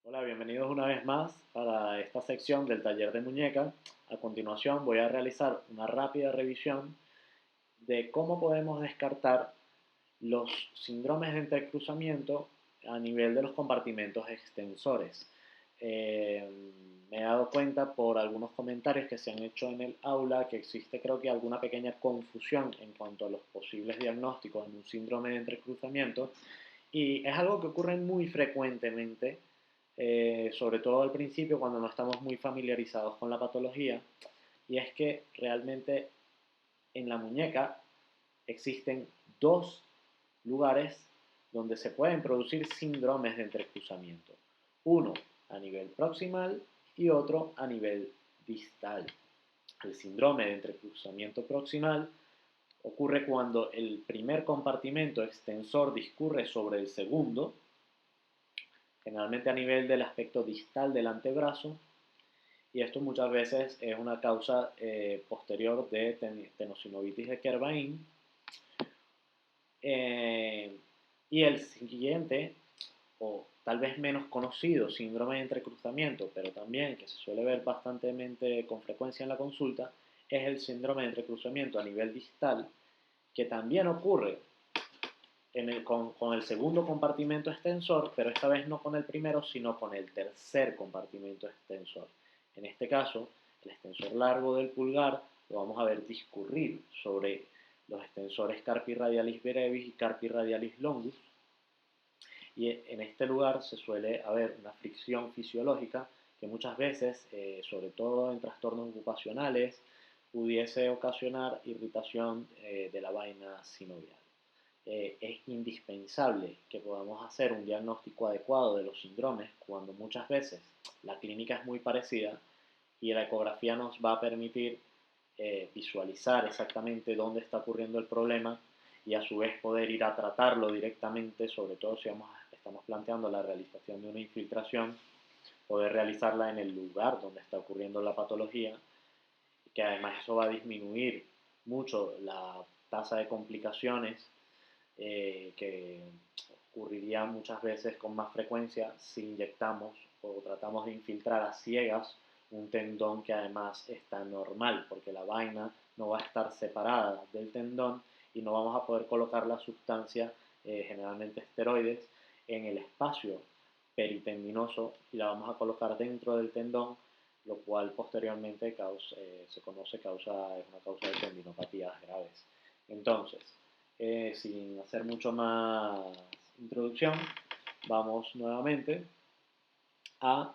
Hola, bienvenidos una vez más para esta sección del taller de muñeca. A continuación voy a realizar una rápida revisión de cómo podemos descartar los síndromes de entrecruzamiento a nivel de los compartimentos extensores. Eh, Me he dado cuenta por algunos comentarios que se han hecho en el aula que existe, creo que, alguna pequeña confusión en cuanto a los posibles diagnósticos en un síndrome de entrecruzamiento, y es algo que ocurre muy frecuentemente, sobre todo al principio cuando no estamos muy familiarizados con la patología, y es que realmente en la muñeca existen dos lugares donde se pueden producir síndromes de entrecruzamiento. Uno a nivel proximal y otro a nivel distal. El síndrome de entrecruzamiento proximal ocurre cuando el primer compartimento extensor discurre sobre el segundo, generalmente a nivel del aspecto distal del antebrazo, y esto muchas veces es una causa posterior de tenosinovitis de Kervain. Eh, y el siguiente, o tal vez menos conocido, síndrome de entrecruzamiento, pero también que se suele ver bastante con frecuencia en la consulta, es el síndrome de entrecruzamiento a nivel distal, que también ocurre con el segundo compartimento extensor, pero esta vez no con el primero, sino con el tercer compartimento extensor. En este caso, el extensor largo del pulgar lo vamos a ver discurrir sobre los extensores carpi radialis brevis y carpi radialis longus, y en este lugar se suele haber una fricción fisiológica que muchas veces, sobre todo en trastornos ocupacionales, pudiese ocasionar irritación de la vaina sinovial. Es indispensable que podamos hacer un diagnóstico adecuado de los síndromes cuando muchas veces la clínica es muy parecida y la ecografía nos va a permitir visualizar exactamente dónde está ocurriendo el problema y a su vez poder ir a tratarlo directamente, sobre todo si estamos planteando la realización de una infiltración, poder realizarla en el lugar donde está ocurriendo la patología, que además eso va a disminuir mucho la tasa de complicaciones que ocurriría muchas veces con más frecuencia si inyectamos o tratamos de infiltrar a ciegas un tendón que además está normal, porque la vaina no va a estar separada del tendón y no vamos a poder colocar la sustancia, generalmente esteroides, en el espacio peritendinoso y la vamos a colocar dentro del tendón, lo cual posteriormente se conoce es una causa de tendinopatías graves. Entonces, sin hacer mucho más introducción, vamos nuevamente a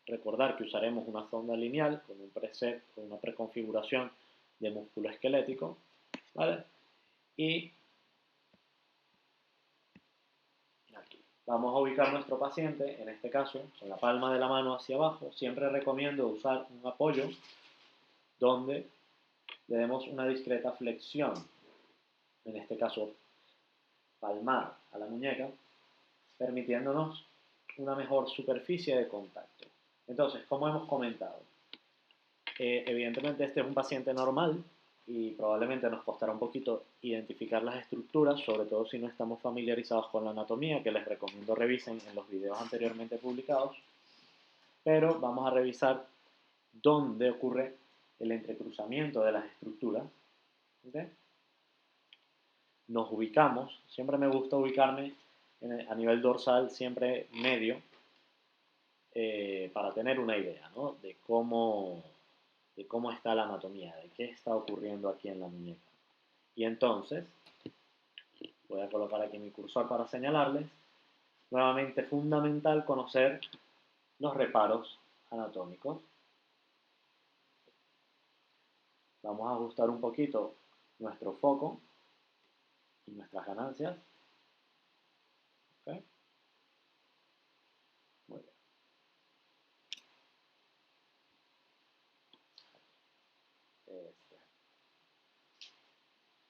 recordar que usaremos una sonda lineal con un preset, con una preconfiguración de músculo esquelético, ¿vale? Y aquí vamos a ubicar nuestro paciente, en este caso, con la palma de la mano hacia abajo. Siempre recomiendo usar un apoyo donde le demos una discreta flexión, en este caso palmar a la muñeca, permitiéndonos una mejor superficie de contacto. Entonces, como hemos comentado, evidentemente este es un paciente normal y probablemente nos costará un poquito identificar las estructuras, sobre todo si no estamos familiarizados con la anatomía, que les recomiendo revisen en los videos anteriormente publicados, pero vamos a revisar dónde ocurre el entrecruzamiento de las estructuras. ¿Okay? Nos ubicamos, siempre me gusta ubicarme a nivel dorsal, siempre medio, para tener una idea, ¿no? De cómo está la anatomía, de qué está ocurriendo aquí en la muñeca. Y entonces, voy a colocar aquí mi cursor para señalarles, nuevamente fundamental conocer los reparos anatómicos. Vamos a ajustar un poquito nuestro foco y nuestras ganancias. ¿Okay? Muy bien. Este.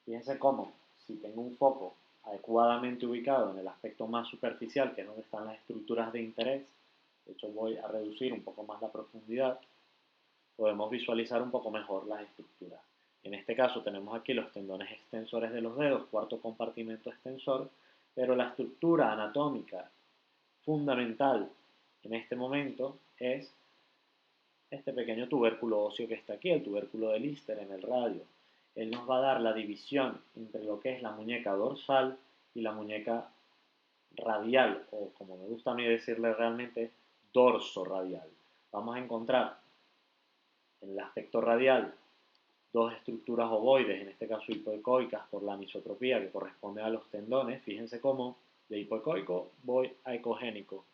Fíjense cómo, si tengo un foco adecuadamente ubicado en el aspecto más superficial, que es donde están las estructuras de interés, de hecho voy a reducir un poco más la profundidad, podemos visualizar un poco mejor las estructuras. En este caso tenemos aquí los tendones extensores de los dedos, cuarto compartimento extensor, pero la estructura anatómica fundamental en este momento es este pequeño tubérculo óseo que está aquí, el tubérculo de Lister en el radio. Él nos va a dar la división entre lo que es la muñeca dorsal y la muñeca radial, o como me gusta a mí decirle realmente, dorso radial. Vamos a encontrar en el aspecto radial dos estructuras ovoides, en este caso hipoecoicas por la anisotropía que corresponde a los tendones. Fíjense cómo de hipoecoico voy a ecogénico,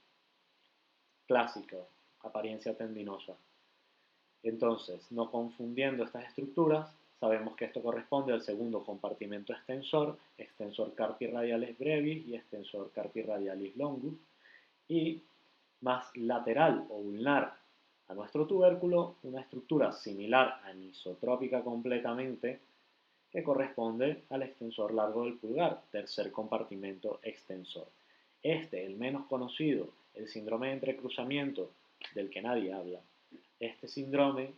clásico, apariencia tendinosa. Entonces, no confundiendo estas estructuras, sabemos que esto corresponde al segundo compartimento extensor carpi radialis brevis y extensor carpi radialis longus, y más lateral o ulnar a nuestro tubérculo, una estructura similar anisotrópica completamente, que corresponde al extensor largo del pulgar, tercer compartimento extensor. Este, el menos conocido, el síndrome de entrecruzamiento, del que nadie habla. Este síndrome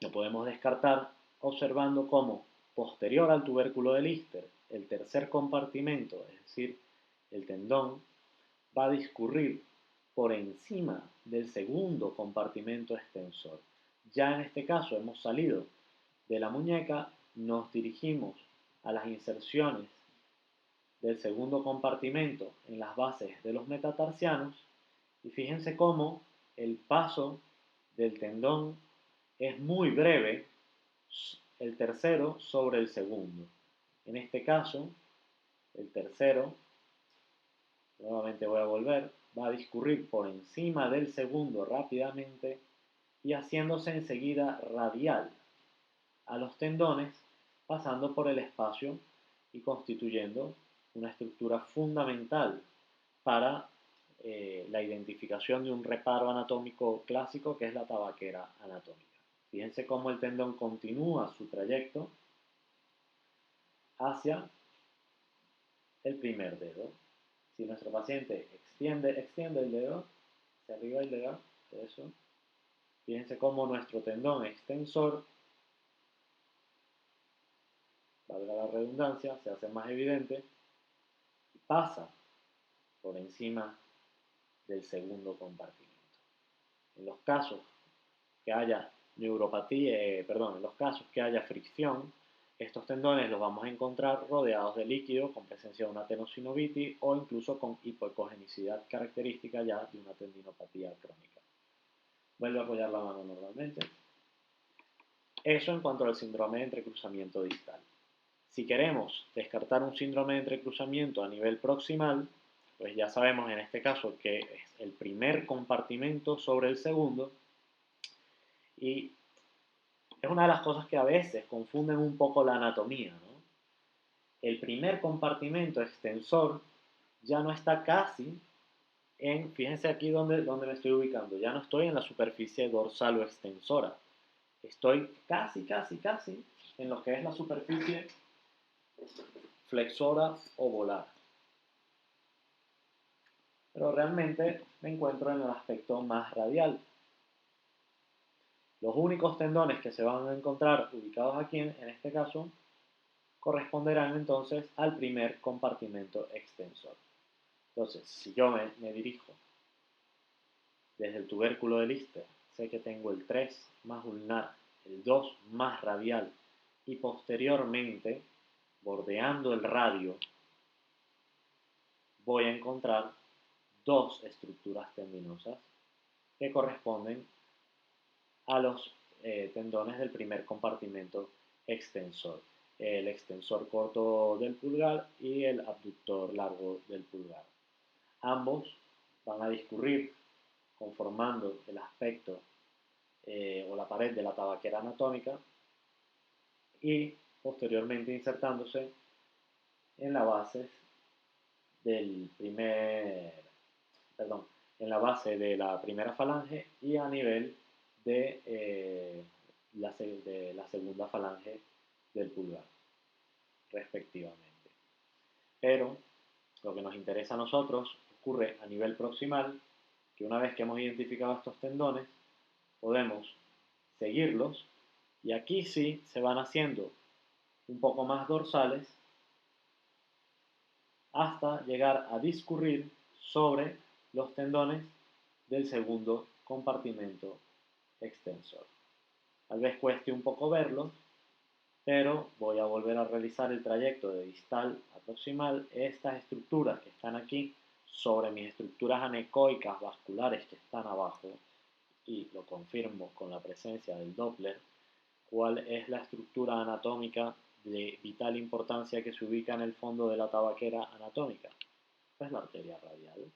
lo podemos descartar observando cómo, posterior al tubérculo de Lister, el tercer compartimento, es decir, el tendón, va a discurrir por encima del segundo compartimento extensor. Ya en este caso hemos salido de la muñeca, nos dirigimos a las inserciones del segundo compartimento en las bases de los metatarsianos y fíjense cómo el paso del tendón es muy breve, el tercero sobre el segundo. En este caso, el tercero, nuevamente voy a volver, va a discurrir por encima del segundo rápidamente y haciéndose enseguida radial a los tendones, pasando por el espacio y constituyendo una estructura fundamental para la identificación de un reparo anatómico clásico que es la tabaquera anatómica. Fíjense cómo el tendón continúa su trayecto hacia el primer dedo. Si nuestro paciente extiende el dedo, hacia arriba el dedo, eso, fíjense cómo nuestro tendón extensor, valga la redundancia, se hace más evidente y pasa por encima del segundo compartimento. En los casos que haya en los casos que haya fricción, estos tendones los vamos a encontrar rodeados de líquido con presencia de una tenosinovitis o incluso con hipoecogenicidad característica ya de una tendinopatía crónica. Vuelve a apoyar la mano normalmente. Eso en cuanto al síndrome de entrecruzamiento distal. Si queremos descartar un síndrome de entrecruzamiento a nivel proximal, pues ya sabemos en este caso que es el primer compartimento sobre el segundo, y es una de las cosas que a veces confunden un poco la anatomía, ¿no? El primer compartimento extensor ya no está casi fíjense aquí donde me estoy ubicando, ya no estoy en la superficie dorsal o extensora, estoy casi en lo que es la superficie flexora o volar. Pero realmente me encuentro en el aspecto más radial. Los únicos tendones que se van a encontrar ubicados aquí, en este caso, corresponderán entonces al primer compartimento extensor. Entonces, si yo me dirijo desde el tubérculo de Lister, sé que tengo el 3 más ulnar, el 2 más radial, y posteriormente, bordeando el radio, voy a encontrar dos estructuras tendinosas que corresponden a los tendones del primer compartimento extensor, el extensor corto del pulgar y el abductor largo del pulgar. Ambos van a discurrir conformando el aspecto o la pared de la tabaquera anatómica y posteriormente insertándose en la base del en la base de la primera falange y a nivel de la segunda falange del pulgar, respectivamente. Pero lo que nos interesa a nosotros ocurre a nivel proximal, que una vez que hemos identificado estos tendones, podemos seguirlos y aquí sí se van haciendo un poco más dorsales hasta llegar a discurrir sobre los tendones del segundo compartimento extensor. Tal vez cueste un poco verlo, pero voy a volver a realizar el trayecto de distal a proximal. Estas estructuras que están aquí sobre mis estructuras anecoicas vasculares que están abajo, y lo confirmo con la presencia del Doppler, cuál es la estructura anatómica de vital importancia que se ubica en el fondo de la tabaquera anatómica. Esta es la arteria radial.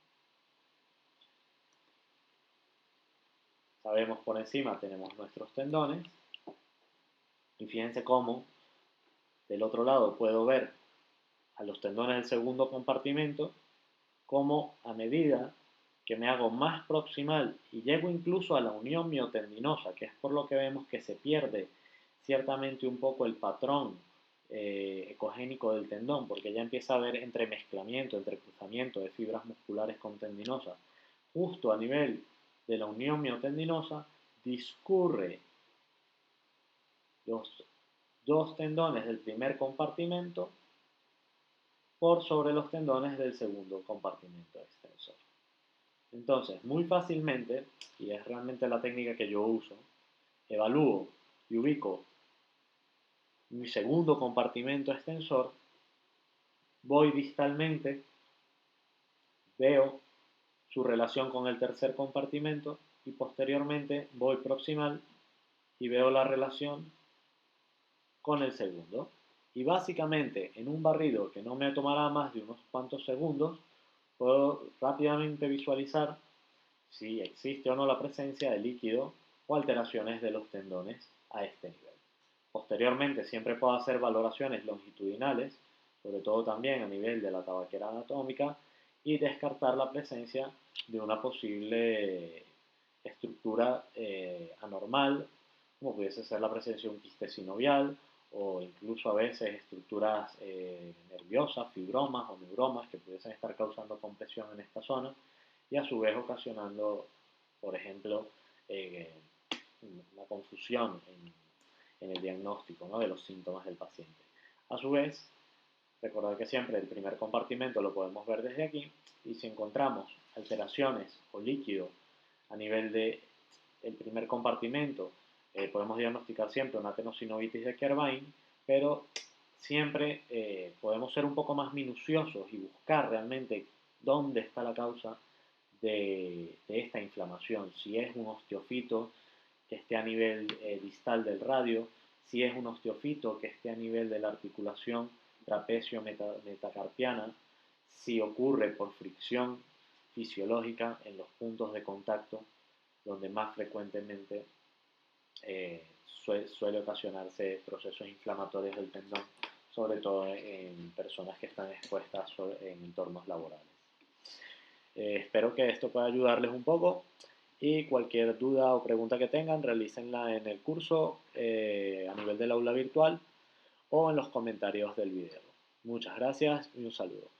Sabemos por encima tenemos nuestros tendones, y fíjense cómo del otro lado puedo ver a los tendones del segundo compartimento, como a medida que me hago más proximal y llego incluso a la unión miotendinosa, que es por lo que vemos que se pierde ciertamente un poco el patrón ecogénico del tendón, porque ya empieza a haber entremezclamiento, entrecruzamiento de fibras musculares con tendinosas. Justo a nivel de la unión miotendinosa discurre los dos tendones del primer compartimento por sobre los tendones del segundo compartimento extensor. Entonces, muy fácilmente, y es realmente la técnica que yo uso, evalúo y ubico mi segundo compartimento extensor, voy distalmente, veo su relación con el tercer compartimento y posteriormente voy proximal y veo la relación con el segundo. Y básicamente en un barrido que no me tomará más de unos cuantos segundos, puedo rápidamente visualizar si existe o no la presencia de líquido o alteraciones de los tendones a este nivel. Posteriormente siempre puedo hacer valoraciones longitudinales, sobre todo también a nivel de la tabaquera anatómica, y descartar la presencia de una posible estructura anormal, como pudiese ser la presencia de un quiste sinovial o incluso a veces estructuras nerviosas, fibromas o neuromas que pudiesen estar causando compresión en esta zona y a su vez ocasionando, por ejemplo, una confusión en el diagnóstico, ¿no?, de los síntomas del paciente. A su vez, recordad que siempre el primer compartimento lo podemos ver desde aquí, y si encontramos alteraciones o líquido a nivel del primer compartimento, podemos diagnosticar siempre una tenosinovitis de Kervain, pero siempre podemos ser un poco más minuciosos y buscar realmente dónde está la causa de esta inflamación, si es un osteofito que esté a nivel distal del radio, si es un osteofito que esté a nivel de la articulación trapecio-metacarpiana, si ocurre por fricción fisiológica en los puntos de contacto donde más frecuentemente suele ocasionarse procesos inflamatorios del tendón, sobre todo en personas que están expuestas en entornos laborales. Espero que esto pueda ayudarles un poco, y cualquier duda o pregunta que tengan, realícenla en el curso a nivel del aula virtual o en los comentarios del video. Muchas gracias y un saludo.